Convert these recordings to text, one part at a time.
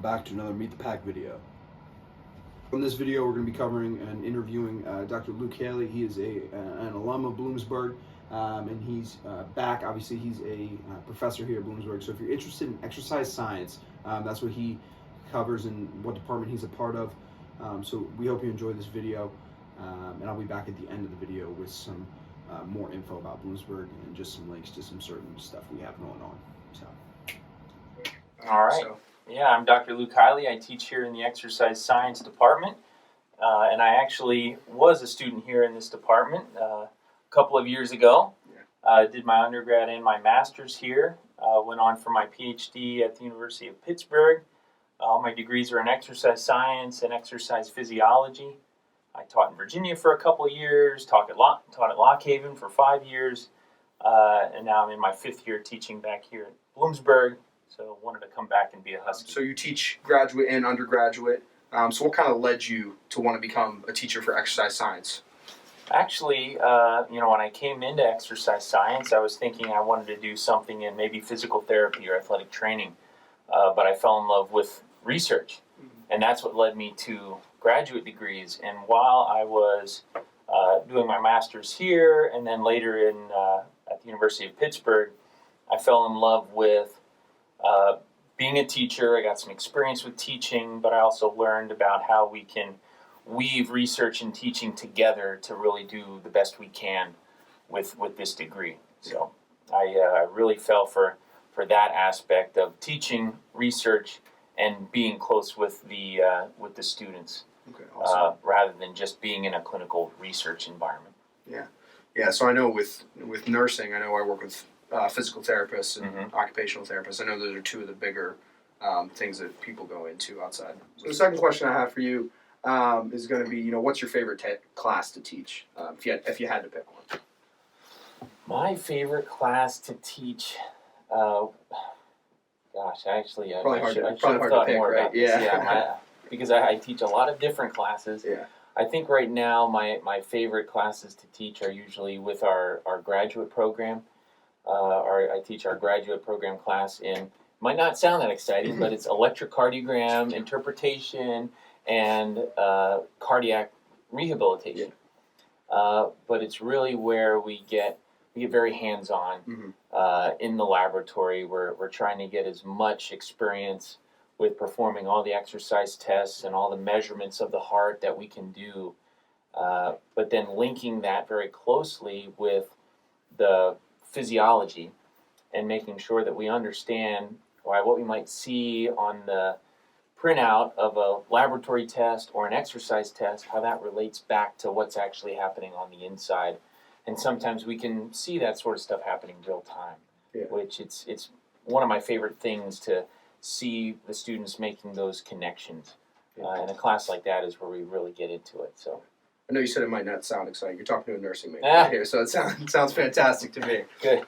back to another Meet the Pack video. In this video, we're going to be covering and interviewing Dr. Luke Haile. He is an alum of Bloomsburg, and he's back. Obviously, he's a professor here at Bloomsburg. So if you're interested in exercise science, that's what he covers and what department he's a part of. So we hope you enjoy this video, and I'll be back at the end of the video with some more info about Bloomsburg and just some links to some certain stuff we have going on. So. All right. Yeah, I'm Dr. Luke Haile. I teach here in the exercise science department, and I actually was a student here in this department a couple of years ago. Did my undergrad and my master's here. Went on for my PhD at the University of Pittsburgh. All my degrees are in exercise science and exercise physiology. I taught in Virginia for a couple of years, taught at Lock Haven for 5 years, and now I'm in my 5th year teaching back here at Bloomsburg. So wanted to come back and be a Husky. So you teach graduate and undergraduate. So what kind of led you to want to become a teacher for exercise science? Actually, when I came into exercise science, I was thinking I wanted to do something in maybe physical therapy or athletic training. But I fell in love with research, and that's what led me to graduate degrees. And while I was doing my master's here, and then later at the University of Pittsburgh, I fell in love with being a teacher. I got some experience with teaching, but I also learned about how we can weave research and teaching together to really do the best we can with this degree. So I really fell for that aspect of teaching, research, and being close with the students, Awesome. rather than just being in a clinical research environment. Yeah. So I know with nursing, I work with physical therapists and occupational therapists. I know those are two of the bigger things that people go into outside. So the second question I have for you is going to be, what's your favorite class to teach? If you had to pick one. My favorite class to teach. Actually, I should have thought more about this. Yeah, because I teach a lot of different classes. Yeah. I think right now my favorite classes to teach are usually with our graduate program. I teach our graduate program class in, might not sound that exciting, but it's electrocardiogram, interpretation, and cardiac rehabilitation. But it's really where we get very hands-on in the laboratory. We're trying to get as much experience with performing all the exercise tests and all the measurements of the heart that we can do, but then linking that very closely with the physiology and making sure that we understand what we might see on the printout of a laboratory test or an exercise test, how that relates back to what's actually happening on the inside. And sometimes we can see that sort of stuff happening real time, which it's one of my favorite things to see the students making those connections. And a class like that is where we really get into it. So. I know you said it might not sound exciting. You're talking to a nursing major right here, so it sounds fantastic to me. Good.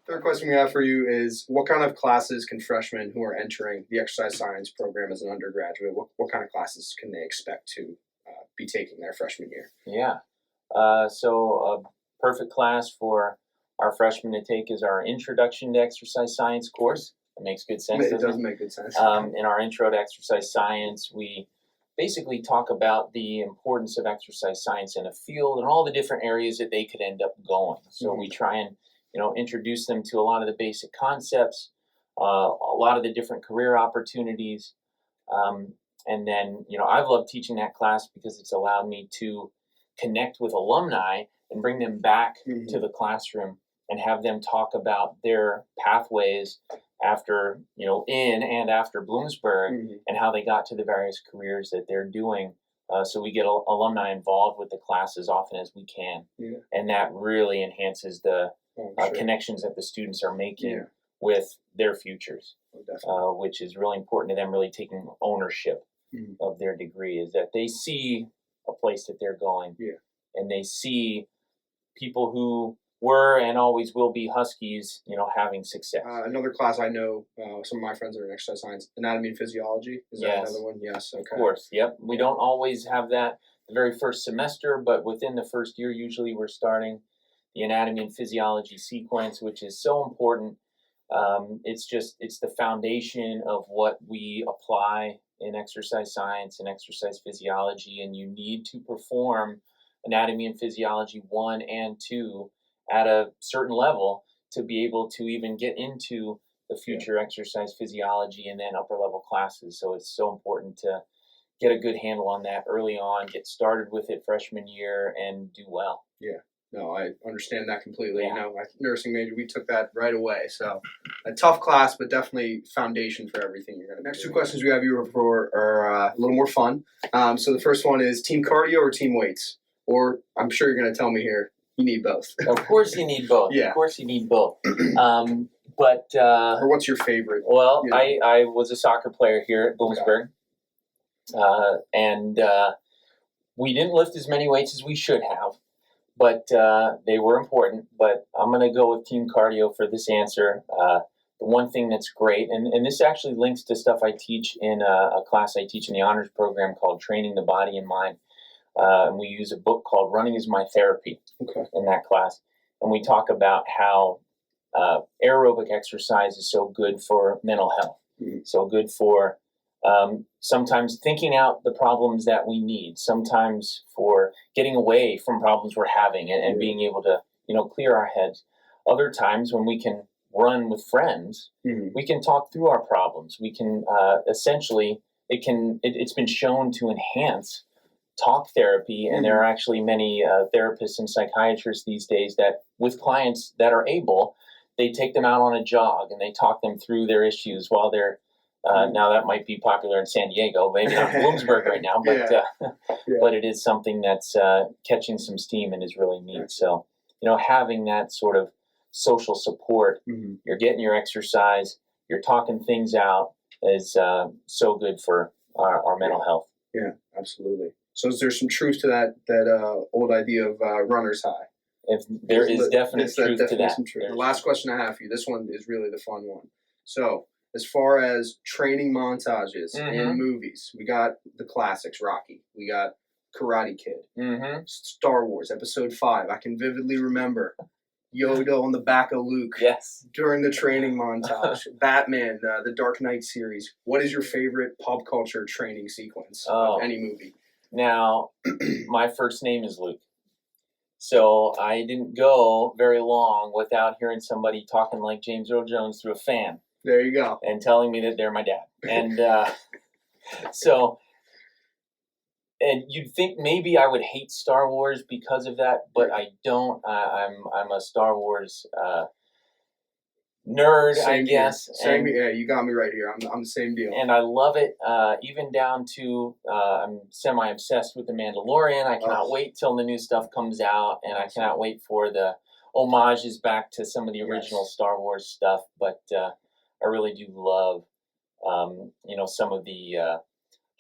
Third question we have for you is, what kind of classes can freshmen who are entering the exercise science program as an undergraduate, what kind of classes can they expect to be taking their freshman year? Yeah. So a perfect class for our freshmen to take is our Introduction to Exercise Science course. That makes good sense. It does make good sense. In our Intro to Exercise Science, we basically talk about the importance of exercise science in a field and all the different areas that they could end up going. So we try and introduce them to a lot of the basic concepts, a lot of the different career opportunities, and then I've loved teaching that class because it's allowed me to connect with alumni and bring them back to the classroom and have them talk about their pathways after, in and after Bloomsburg, and how they got to the various careers that they're doing. So we get alumni involved with the class as often as we can. And that really enhances the connections that the students are making with their futures, which is really important to them, really taking ownership of their degree, is that they see a place that they're going, and they see people who were and always will be Huskies, having success. Another class I know, some of my friends are in exercise science, anatomy and physiology. Is that another one? Yes. Okay. Of course. Yep. We don't always have that the very first semester, but within the first year, usually we're starting the anatomy and physiology sequence, which is so important It's the foundation of what we apply in exercise science and exercise physiology, and you need to perform anatomy and physiology 1 and 2 at a certain level to be able to even get into the future exercise physiology and then upper level classes. So it's so important to get a good handle on that early on, get started with it freshman year, and do well. Yeah. No, I understand that completely. Yeah. You know, my nursing major, we took that right away. So a tough class, but definitely foundation for everything you're going to do. Next two questions we have you for are a little more fun. So the first one is team cardio or team weights? Or I'm sure you're going to tell me here, you need both. Of course you need both. Yeah. Of course you need both. Or what's your favorite? Well, you know? I was a soccer player here at Bloomsburg. And we didn't lift as many weights as we should have, but they were important. But I'm going to go with team cardio for this answer. The one thing that's great, and this actually links to stuff I teach in a class I teach in the honors program called Training the Body and Mind. And we use a book called Running is My Therapy in that class. And we talk about how aerobic exercise is so good for mental health, so good for sometimes thinking out the problems that we need, sometimes for getting away from problems we're having and being able to, clear our heads. Other times when we can run with friends, we can talk through our problems. We can essentially, it's been shown to enhance talk therapy, and there are actually many therapists and psychiatrists these days that with clients that are able, they take them out on a jog and they talk them through their issues while they're now that might be popular in San Diego, maybe not in Bloomsburg right now, but but it is something that's catching some steam and is really neat. So, having that sort of social support, you're getting your exercise, you're talking things out is so good for our mental health. Yeah, absolutely. So is there some truth to that old idea of runner's high? If there is definite truth to that. The last question I have for you, this one is really the fun one. So as far as training montages in movies, we got the classics, Rocky. We got Karate Kid. Star Wars, Episode 5. I can vividly remember Yoda on the back of Luke during the training montage. Batman, the Dark Knight series. What is your favorite pop culture training sequence of any movie? Now, my first name is Luke. So I didn't go very long without hearing somebody talking like James Earl Jones through a fan. There you go. And telling me that they're my dad. And and you'd think maybe I would hate Star Wars because of that, but I don't. I'm a Star Wars nerd, I guess. Same. Yeah, you got me right here. I'm the same deal. And I love it, even down to I'm semi-obsessed with The Mandalorian. I cannot wait till the new stuff comes out, and I cannot wait for the homages back to some of the original Star Wars stuff. But I really do love, some of the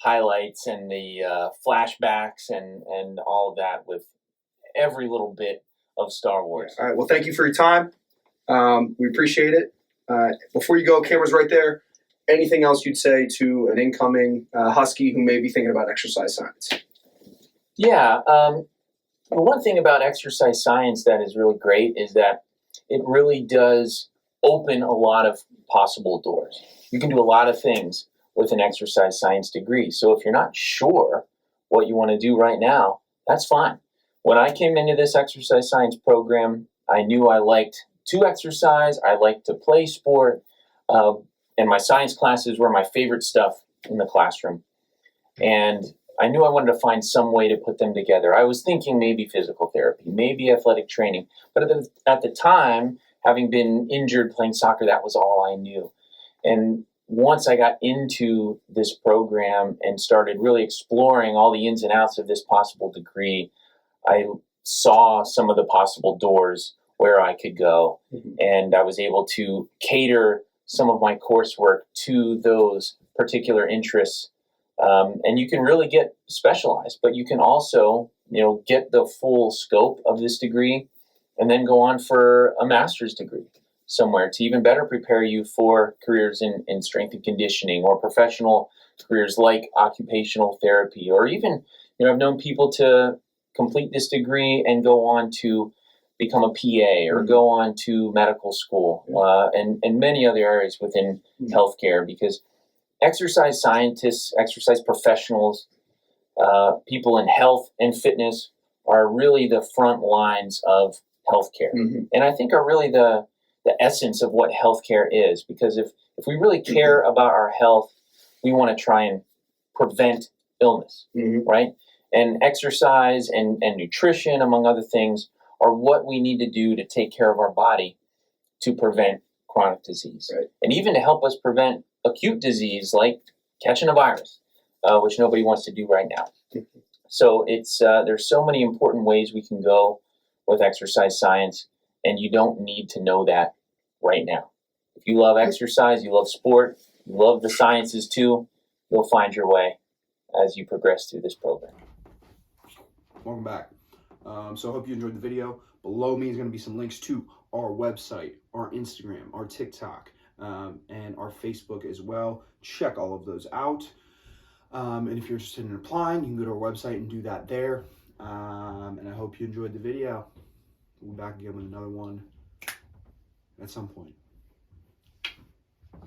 highlights and the flashbacks and all of that with every little bit of Star Wars. All right. Well, thank you for your time. We appreciate it. Before you go, camera's right there. Anything else you'd say to an incoming Husky who may be thinking about exercise science? Yeah. The one thing about exercise science that is really great is that it really does open a lot of possible doors. You can do a lot of things with an exercise science degree. So if you're not sure what you want to do right now, that's fine. When I came into this exercise science program, I knew I liked to exercise, I liked to play sport, and my science classes were my favorite stuff in the classroom. And I knew I wanted to find some way to put them together. I was thinking maybe physical therapy, maybe athletic training, but at the time, having been injured playing soccer, that was all I knew. And once I got into this program and started really exploring all the ins and outs of this possible degree, I saw some of the possible doors where I could go. And I was able to cater some of my coursework to those particular interests. And you can really get specialized, but you can also, get the full scope of this degree and then go on for a master's degree somewhere to even better prepare you for careers in strength and conditioning or professional careers like occupational therapy, or even, I've known people to complete this degree and go on to become a PA or go on to medical school, and many other areas within healthcare, because exercise scientists, exercise professionals, people in health and fitness are really the front lines of healthcare. And I think are really the essence of what healthcare is, because if we really care about our health, we want to try and prevent illness, right? And exercise and nutrition, among other things, are what we need to do to take care of our body to prevent chronic disease. Right. And even to help us prevent acute disease like catching a virus, which nobody wants to do right now. So it's there's so many important ways we can go with exercise science, and you don't need to know that right now. If you love exercise, you love sport, you love the sciences too, you'll find your way as you progress through this program. Welcome back. So I hope you enjoyed the video. Below me is going to be some links to our website, our Instagram, our TikTok, and our Facebook as well. Check all of those out. And if you're interested in applying, you can go to our website and do that there. And I hope you enjoyed the video. We'll be back again with another one at some point.